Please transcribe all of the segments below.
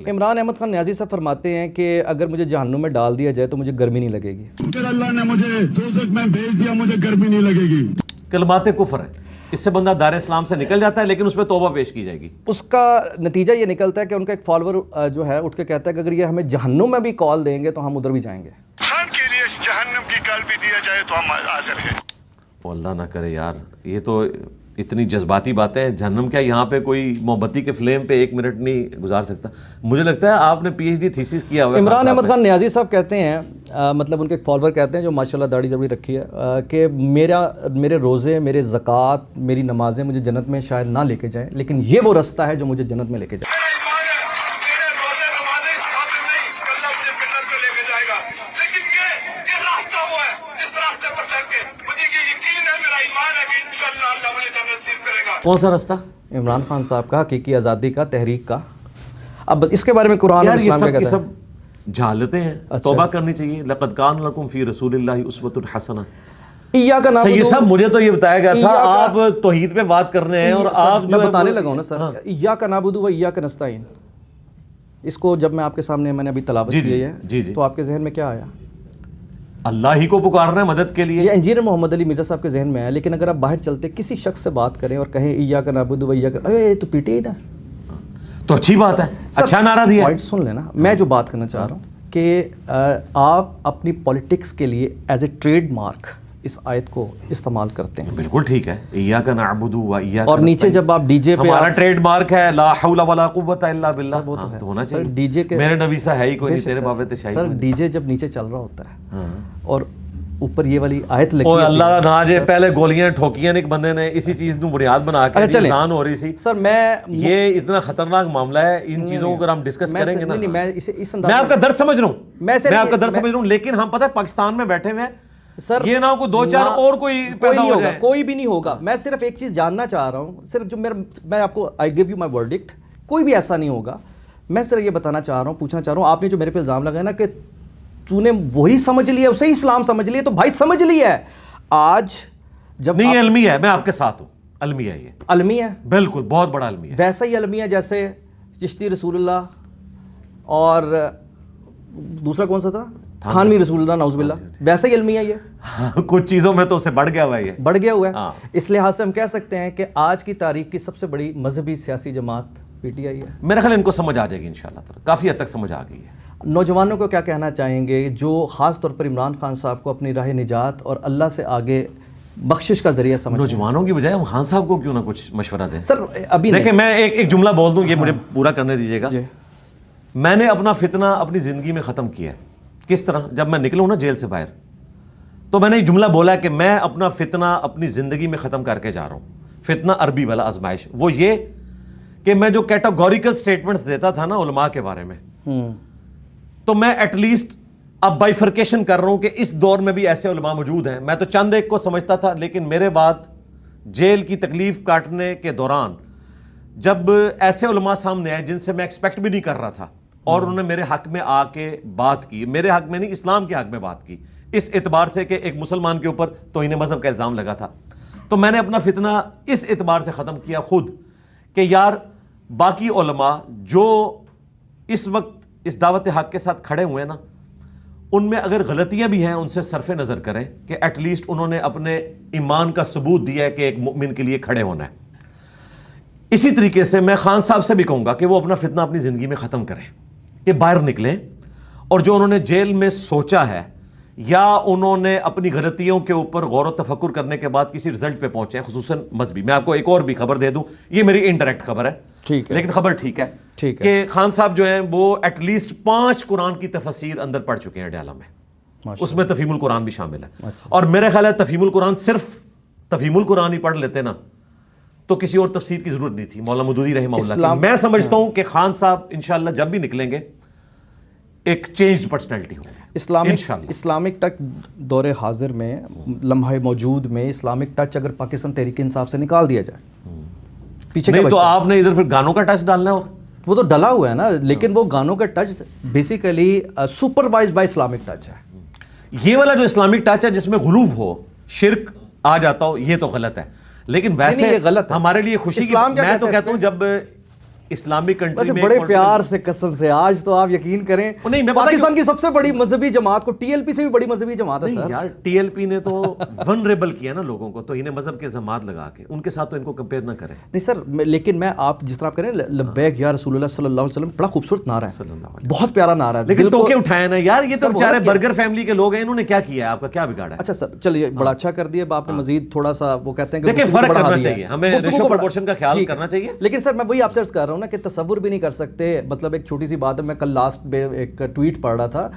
عمران احمد خان نیازی صاحب فرماتے ہیں کہ اگر مجھے جہنم میں ڈال دیا جائے تو مجھے گرمی نہیں لگے گی. اگر اللہ نے مجھے دوزخ میں بھیج دیا مجھے گرمی نہیں لگے گی. کلمات کفر ہے، اس سے بندہ دار اسلام سے نکل جاتا ہے، لیکن اس پہ توبہ پیش کی جائے گی. اس کا نتیجہ یہ نکلتا ہے کہ ان کا ایک فالوور جو ہے اٹھ کے کہتا ہے کہ اگر یہ ہمیں جہنم میں بھی کال دیں گے تو ہم ادھر بھی جائیں گے. خان کے لیے جہنم کی کال بھی دیا جائے تو ہم حاضر ہیں. وہ اللہ نہ کرے یار، یہ تو اتنی جذباتی باتیں ہیں. جہنم کیا یہاں پہ کوئی موم بتی کے فلیم پہ 1 منٹ نہیں گزار سکتا. مجھے لگتا ہے آپ نے پی ایچ ڈی تھیسس کیا ہوا ہے. عمران احمد خان نیازی صاحب کہتے ہیں مطلب ان کے ایک فالوور کہتے ہیں جو ماشاءاللہ داڑھی دبڑی رکھی ہے کہ میرے روزے، میرے زکوٰۃ، میری نمازیں مجھے جنت میں شاید نہ لے کے جائیں، لیکن یہ وہ رستہ ہے جو مجھے جنت میں لے کے جائے. کون سا رستہ؟ عمران خان صاحب کا حقیقی آزادی کا، تحریک کا. اب اس کے بارے میں قرآن اور اسلام کا کہتا ہے. سب جہالتیں ہیں. توبہ کرنی چاہیے. لقد کان لکم فی رسول اللہ اسوۃ حسنہ. یہ سب مجھے تو یہ بتایا گیا تھا آپ توحید پہ بات کر رہے ہیں اور آپ میں بتانے لگا ہوں نا سر. ایاک نعبد و ایاک نستعین، اس کو جب میں آپ کے سامنے میں نے ابھی تلاوت کی ہے تو آپ کے ذہن میں کیا آیا؟ اللہ ہی کو پکارنا ہے مدد کے لیے. یہ انجینئر محمد علی مرزا صاحب کے ذہن میں ہے، لیکن اگر آپ باہر چلتے کسی شخص سے بات کریں اور کہیں ایاک نعبد و ایاک، اے تو پی ٹی آئی ہے تو اچھی بات ہے، اچھا نعرہ دیا. پوائنٹ سن لینا. میں جو بات کرنا چاہ رہا ہوں کہ آپ اپنی پولیٹکس کے لیے ایز اے ٹریڈ مارک اس آیت کو استعمال کرتے ہیں. بالکل ٹھیک ہے. ایاک نعبد و ایاک، اور نیچے جب آپ ڈی جے پہ، ہمارا ٹریڈ مارک ہے لا حول ولا قوت الا باللہ، تو ہونا چاہیے. ڈی جے کے میرے نبی سا ہے ہی کوئی نہیں، تیرے بابے تے شاہی. سر ڈی جے جب نیچے چل رہا ہوتا ہے اور اوپر یہ والی آیت لگی ہے، اللہ نہ جے پہلے گولیاں ٹھوکیاں ایک بندے نے اسی چیز نو بنیاد بنا کے انسان ہو رہی سی. سر میں یہ اتنا خطرناک معاملہ ہے، ان چیزوں کو اگر ہم ڈسکس کریں گے نا، میں آپ کا درد سمجھ رہا ہوں، میں آپ کا درد سمجھ رہا ہوں، لیکن ہم پتہ ہے پاکستان میں بیٹھے ہوئے ہیں سر، یہ نہ کو 2-4 اور کوئی پیدا ہو جائے، کوئی بھی نہیں ہوگا. میں صرف ایک چیز جاننا چاہ رہا ہوں، صرف جو میں آپ کو آئی گیو یو مائی ورڈکٹ، کوئی بھی ایسا نہیں ہوگا. میں صرف یہ بتانا چاہ رہا ہوں، پوچھنا چاہ رہا ہوں، آپ نے جو میرے پہ الزام لگایا نا کہ تو نے وہی سمجھ لیا، اسے اسلام سمجھ لیا، تو بھائی سمجھ لیا ہے. آج جب نہیں علمی ہے، میں آپ کے ساتھ ہوں، علمی ہے، یہ علمی ہے، بالکل بہت بڑا علمی ہے. ویسا ہی علمی ہے جیسے چشتی رسول اللہ اور دوسرا کون سا تھا، تھانوی رسول اللہ، نعوذ باللہ، ویسا ہی علمی ہے یہ. کچھ چیزوں میں تو اسے بڑھ گیا ہوا ہے، یہ بڑھ گیا ہوا ہے. اس لحاظ سے ہم کہہ سکتے ہیں کہ آج کی تاریخ کی سب سے بڑی مذہبی سیاسی جماعت پی ٹی آئی ہے. میرا خیال ان کو سمجھ آ جائے گی انشاءاللہ تعالی، کافی حد تک سمجھ آ گئی ہے. نوجوانوں کو کیا کہنا چاہیں گے جو خاص طور پر عمران خان صاحب کو اپنی راہ نجات اور اللہ سے آگے بخشش کا ذریعہ سمجھتے ہیں؟ نوجوانوں کی بجائے ہم خان صاحب کو کیوں نہ کچھ مشورہ دیں. سر ابھی دیکھیں میں ایک جملہ بول دوں، یہ مجھے پورا کرنے دیجیے گا. میں نے اپنا فتنہ اپنی زندگی میں ختم کیا ہے. کس طرح؟ جب میں نکلوں نا جیل سے باہر تو میں نے ایک جملہ بولا کہ میں اپنا فتنہ اپنی زندگی میں ختم کر کے جا رہا ہوں. فتنہ عربی والا آزمائش، وہ یہ کہ میں جو کیٹاگوریکل سٹیٹمنٹس دیتا تھا نا علماء کے بارے میں، تو میں ایٹ لیسٹ اب بائیفرکیشن کر رہا ہوں کہ اس دور میں بھی ایسے علماء موجود ہیں. میں تو چند ایک کو سمجھتا تھا، لیکن میرے بعد جیل کی تکلیف کاٹنے کے دوران جب ایسے علماء سامنے آئے جن سے میں ایکسپیکٹ بھی نہیں کر رہا تھا اور انہوں نے میرے حق میں آ کے بات کی، میرے حق میں نہیں اسلام کے حق میں بات کی، اس اعتبار سے کہ ایک مسلمان کے اوپر توہین مذہب کا الزام لگا تھا، تو میں نے اپنا فتنہ اس اعتبار سے ختم کیا خود کہ یار باقی علماء جو اس وقت اس دعوت حق کے ساتھ کھڑے ہوئے نا، ان میں اگر غلطیاں بھی ہیں ان سے صرف نظر کریں کہ ایٹ لیسٹ انہوں نے اپنے ایمان کا ثبوت دیا ہے کہ ایک مومن کے لیے کھڑے ہونا ہے. اسی طریقے سے میں خان صاحب سے بھی کہوں گا کہ وہ اپنا فتنہ اپنی زندگی میں ختم کریں، کہ باہر نکلیں اور جو انہوں نے جیل میں سوچا ہے یا انہوں نے اپنی غلطیوں کے اوپر غور و تفکر کرنے کے بعد کسی رزلٹ پہ پہنچے ہیں، خصوصاً مذہبی. میں آپ کو ایک اور بھی خبر دے دوں، یہ میری انڈائریکٹ خبر ہے لیکن خبر ٹھیک ہے کہ خان صاحب جو ہیں وہ ایٹ لیسٹ 5 قرآن کی تفسیر اندر پڑھ چکے ہیں ڈیالہ میں، اس میں تفہیم القرآن بھی شامل ہے. اور میرے خیال ہے تفہیم القرآن صرف تفہیم القرآن ہی پڑھ لیتے نا تو کسی اور تفسیر کی ضرورت نہیں تھی. مولانا مودودی رحمہ اللہ. میں سمجھتا ہوں کہ خان صاحب انشاءاللہ جب بھی نکلیں گے ایک چینجڈ پرسنالٹی ہو. اسلامک ٹچ دور حاضر میں، لمحہ موجود میں اسلامک ٹچ اگر پاکستان تحریک انصاف سے نکال دیا جائے پیچھے نہیں تو آپ نے ادھر پھر گانوں کا ٹچ ڈالنا ہے. وہ تو ڈلا ہوا ہے نا، لیکن وہ گانوں کا touch basically supervised by Islamic touch ہے. یہ والا جو اسلامک ٹچ ہے جس میں غلوف ہو، شرک آ جاتا ہو، یہ تو غلط ہے. لیکن ویسے غلط ہمارے لیے خوشی کی، میں تو کہتا ہوں جب اسلامک کنٹری ویسے میں بڑے پیار سے قسم سے آج تو آپ یقین کریں نہیں، میں پتہ پاکستان کی سب سے بڑی مذہبی جماعت کو ٹی ایل پی سے بھی بڑی مذہبی جماعت ہے نہیں سر. یار، ٹی ایل پی نے تو ونریبل کیا نا لوگوں کو، تو انہیں مذہب کے ذمات لگا کے ان کے ساتھ تو ان کو کمپیئر نہ کریں. نہیں سر، لیکن میں آپ جس طرح آپ کریں لبیک یا رسول اللہ صلی اللہ علیہ وسلم، بڑا خوبصورت نعرہ ہے، بہت پیارا نعرہ ہے، لیکن ٹوکے اٹھائے نا یار، یہ تو سر بیچارے بہت برگر فیملی کے لوگ ہیں، انہوں نے کیا کیا ہے، آپ کا کیا بگاڑا ہے؟ اچھا سر چلیے بڑا اچھا کر دیا آپ نے، مزید تھوڑا سا وہ کہتے ہیں کہ دیکھیں گفتگو کو فرق بڑھا کرنا دیا ہے. چاہیے، ہمیں گفتگو ریشو کو پروپورشن کا خیال ٹھیک ہے. کرنا چاہیے. لیکن سر میں وہی آپ سے عرض کر رہا ہوں نا کہ تصور بھی نہیں کر سکتے، مطلب ایک چھوٹی سی بات ہے، میں کل لاسٹ میں ایک ٹویٹ پڑھ رہا تھا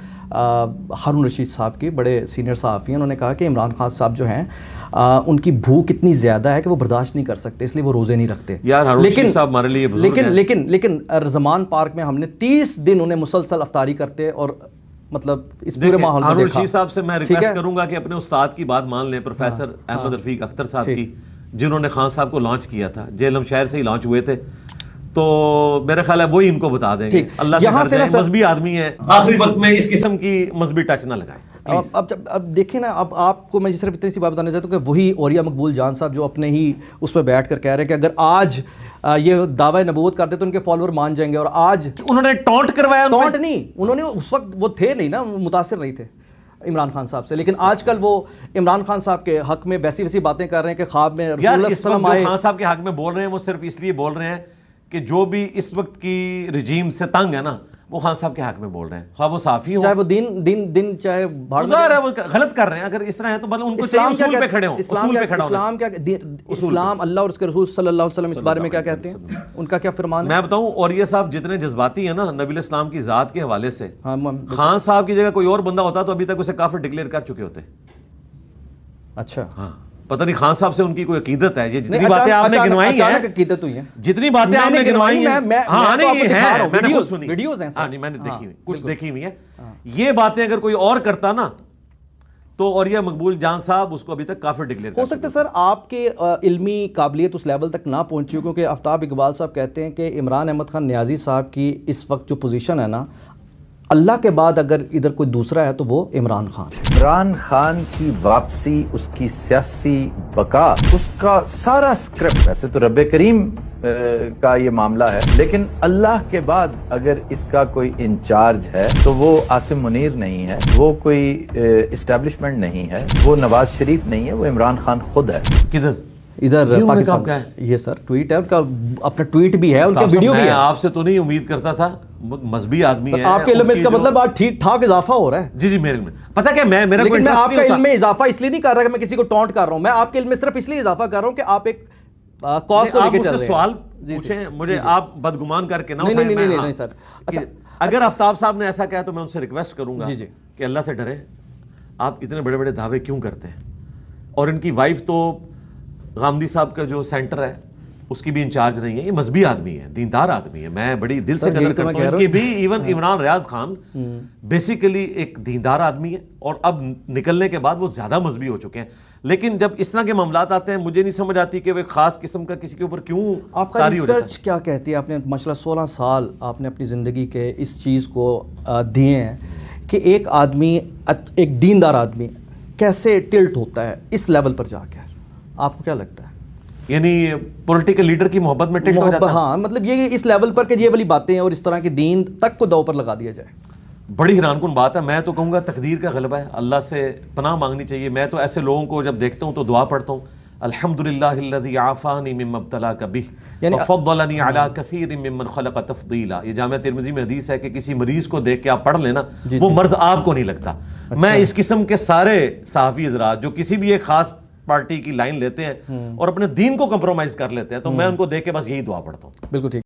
ہارون رشید صاحب کی، بڑے سینئر صحافی ہیں، انہوں نے کہا کہ عمران خان صاحب جو ہیں ان کی بھوک اتنی زیادہ ہے کہ وہ برداشت نہیں کر سکتے، اس لیے وہ روزے نہیں رکھتے. یار ہارون رشید صاحب ہمارے لیے بزرگ ہیں. لیکن زمان پارک میں ہم نے 30 دن انہیں مسلسل افطاری کرتے اور مطلب اس پورے ماحول میں ہارون دیکھا. رشید صاحب سے میں ریکویسٹ کروں گا کہ اپنے استاد کی بات مان لیں، پروفیسر احمد رفیق اختر صاحب کی، جنہوں نے خان صاحب کو لانچ کیا تھا، جیلم شہر سے ہی لانچ ہوئے تھے، تو میرے خیال ہے وہی ان کو بتا دیں گے. اللہ سے ڈر جائیں، مذہبی آدمی ہے، آخری وقت میں اس قسم کی مذہبی ٹچ نہ لگائیں. اب دیکھیں نا، اب آپ کو میں صرف اتنی سی بات بتانا چاہتا ہوں کہ وہی اوریا مقبول جان صاحب جو اپنے ہی اس پہ بیٹھ کر کہہ رہے ہیں کہ اگر آج یہ دعوی نبوت کرتے تو ان کے فالوور مان جائیں گے، اور آج انہوں نے ٹونٹ کروایا. ٹونٹ نہیں، انہوں نے اس وقت وہ تھے نہیں نا، متاثر نہیں تھے عمران خان صاحب سے، لیکن آج کل وہ عمران خان صاحب کے حق میں ویسی باتیں کر رہے ہیں کہ خواب میں رسول اللہ صلی اللہ علیہ وسلم آئے. خان صاحب کے حق میں بول رہے ہیں وہ صرف اس لیے بول رہے ہیں کہ جو بھی اس وقت کی رجیم سے تنگ ہے نا، وہ خان صاحب کے حق میں بول رہے ہیں، خواہ وہ صحافی ہوں، چاہے وہ دین چاہے ظاہر ہے وہ غلط کر رہے ہیں. اگر اس طرح ہے تو ان کو چاہیے اصول پہ کھڑے ہوں، اصول پہ کھڑا ہونا. اسلام اللہ اور اس کے رسول صلی اللہ علیہ وسلم اس بارے میں کیا کہتے ہیں، ان کا کیا فرمان ہے؟ میں بتاؤں، اور یہ صاحب جتنے جذباتی ہیں نا نبی الاسلام کی ذات کے حوالے سے، خان صاحب کی جگہ کوئی اور بندہ ہوتا تو ابھی تک اسے کافر ڈکلیئر کر چکے ہوتے. اچھا ہاں، پتہ نہیں خان صاحب سے ان کی کوئی عقیدت ہے. یہ جتنی باتیں آپ نے گنوائی ہیں، عقیدت ہوئی ہیں، جتنی باتیں آپ نے گنوائی ہیں، ہاں نہیں ہیں، میں نے خود سنی، ویڈیوز ہیں، ہاں نہیں میں نے دیکھی ہوئی، کچھ دیکھی ہوئی ہیں. یہ باتیں اگر کوئی اور کرتا نا تو اوریا مقبول جان صاحب اس کو ابھی تک کافر ڈکلیئر ہو سکتا ہے. سر آپ کے علمی قابلیت اس لیول تک نہ پہنچی ہو، کیونکہ آفتاب اقبال صاحب کہتے ہیں کہ عمران احمد خان نیازی صاحب کی اس وقت جو پوزیشن ہے نا، اللہ کے بعد اگر ادھر کوئی دوسرا ہے تو وہ عمران خان ہے. عمران خان کی واپسی، اس کی سیاسی بقا، اس کا سارا سکرپٹ، ویسے تو رب کریم کا یہ معاملہ ہے، لیکن اللہ کے بعد اگر اس کا کوئی انچارج ہے تو وہ عاصم منیر نہیں ہے، وہ کوئی اسٹیبلشمنٹ نہیں ہے، وہ نواز شریف نہیں ہے، وہ عمران خان خود ہے. کدھر ادھر پاکستان کا یہ سر ٹویٹ ہے ان کا، اپنا ٹویٹ بھی ہے، ان کا ویڈیو بھی ہے. آپ سے تو نہیں امید کرتا تھا، مذہبی آدمی ہے آپ کے علم میں اس کا مطلب آج ٹھیک ٹھاک اضافہ ہو رہا ہے. جی میرے علم میں پتہ کیا، میرا کوئی میں آپ انٹرسٹ کا نہیں علم میں اضافہ اس لیے نہیں کر رہا کہ میں کسی کو ٹونٹ کر رہا ہوں، میں آپ کے علم میں صرف اس لیے اضافہ کر رہا ہوں کہ آپ ایک کاز کو لے کے چل رہے ہیں. سوال پوچھیں مجھے، آپ بدگمان کر کے نہ نہیں نہیں نہیں نہیں سر. اچھا اگر آفتاب صاحب نے ایسا کہا تو میں ان سے ریکویسٹ کروں گا کہ اللہ سے ڈرے، آپ اتنے بڑے بڑے دعوے کیوں کرتے ہیں؟ اور ان کی وائف تو غامدی صاحب کا جو سینٹر ہے اس کی بھی انچارج نہیں ہے، یہ مذہبی آدمی ہے، دیندار آدمی ہے، میں بڑی دل سے قدر کرتا ہوں ان کی بھی. ایون عمران ریاض خان بیسیکلی ایک دیندار آدمی ہے، اور اب نکلنے کے بعد وہ زیادہ مذہبی ہو چکے ہیں. لیکن جب اس طرح کے معاملات آتے ہیں مجھے نہیں سمجھ آتی کہ وہ خاص قسم کا کسی کے اوپر کیوں آپ کا ریسرچ کیا کہتی ہے. آپ نے ماشاءاللہ 16 سال آپ نے اپنی زندگی کے اس چیز کو دیے ہیں کہ ایک آدمی، ایک دیندار آدمی کیسے ٹلٹ ہوتا ہے اس لیول پر جا کے، آپ کو کیا لگتا ہے؟ یعنی پولیٹیکل لیڈر کی محبت میں ٹلٹ ہو جاتا ہے. ہاں مطلب یہ اس لیول پر کہ یہ والی باتیں اور اس طرح کے دین تک کو دو پر لگا دیا جائے. بڑی حیران کن بات ہے. میں تو کہوں گا تقدیر کا غلبہ ہے، اللہ سے پناہ مانگنی چاہیے. میں تو ایسے لوگوں کو جب دیکھتا ہوں تو دعا پڑھتا ہوں، الحمدللہ الذی عافانی مما ابتلاک بہ وفضلنی علی کثیر ممن خلق تفضیلا. یہ جامعہ ترمذی میں حدیث ہے کہ کسی مریض کو دیکھ کے آپ پڑھ لینا وہ مرض آپ کو نہیں لگتا. میں اس قسم کے سارے صحافی حضرات جو کسی بھی ایک خاص پارٹی کی لائن لیتے ہیں اور اپنے دین کو کمپرومائز کر لیتے ہیں، تو میں ان کو دیکھ کے بس یہی دعا پڑھتا ہوں. بالکل ٹھیک.